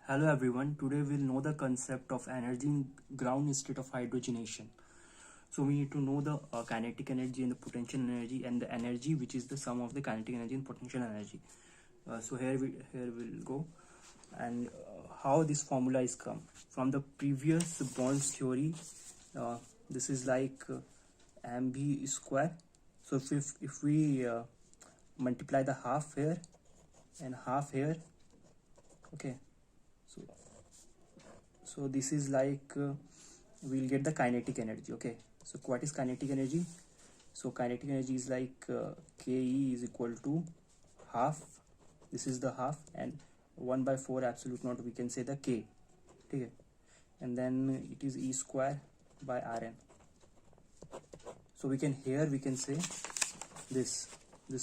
Hello everyone, today we'll know the concept of energy in ground state of hydrogenation. So we need to know the kinetic energy and the potential energy, and the energy which is the sum of the kinetic energy and potential energy. So here we'll go, and how this formula is come from the previous Bond's theory. This is like mv square. So if we multiply the half here and half here, okay, so this is like we'll get the kinetic energy. Okay, so what is kinetic energy? So kinetic energy is like ke is equal to half, this is the half, and 1/4 absolute naught, we can say the k. Okay, and then it is e square by rn. So we can say this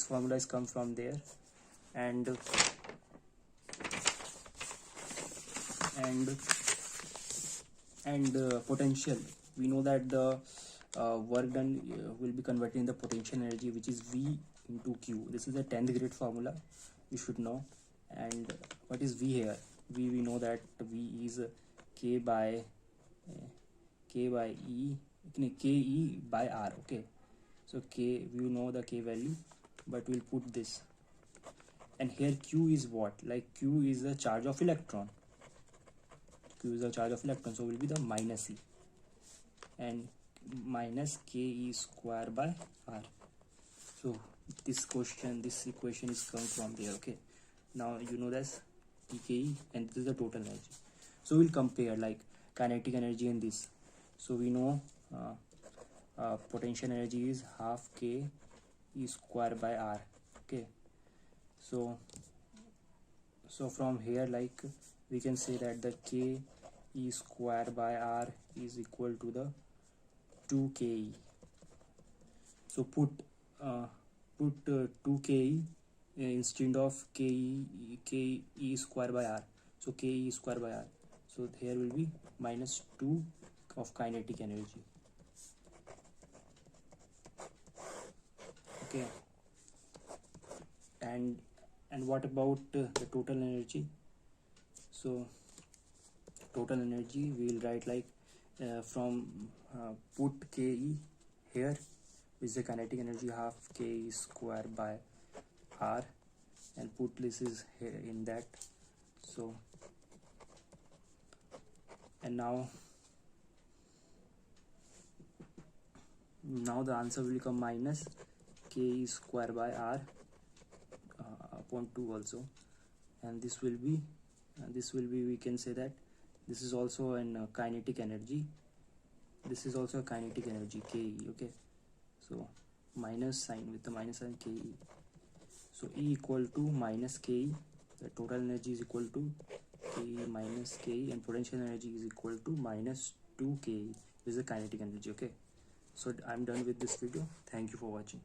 formula is come from there. And potential, we know that the work done will be converted in the potential energy, which is V into Q. This is a 10th grade formula, you should know. And what is V here? V, we know that V is K by E, Ke by R. Okay, so K, we know the K value, but we'll put this. And here Q is what? Like Q is the charge of electron. Q is the charge of electron, so will be the minus E, and minus Ke square by R. So this equation is come from there. Okay, now you know that's Ke, and this is the total energy. So we'll compare like kinetic energy and this. So we know potential energy is half Ke square by R. Okay, so from here, like we can say that the Ke square by R is equal to the 2Ke. So put 2Ke instead of Ke square by R. So Ke square by R. So here will be minus 2 of kinetic energy. Okay, and what about the total energy? So total energy we will write like from put Ke here, which is the kinetic energy, half Ke square by R, and put this is here in that. So and now the answer will become minus Ke square by R upon 2 also, and this will be we can say that this is also an kinetic energy. This is also a kinetic energy, Ke. Okay, so minus sign, with the minus sign, Ke. So E equal to minus Ke. The total energy is equal to Ke minus Ke, and potential energy is equal to minus 2Ke. This is the kinetic energy. Okay, so I'm done with this video. Thank you for watching.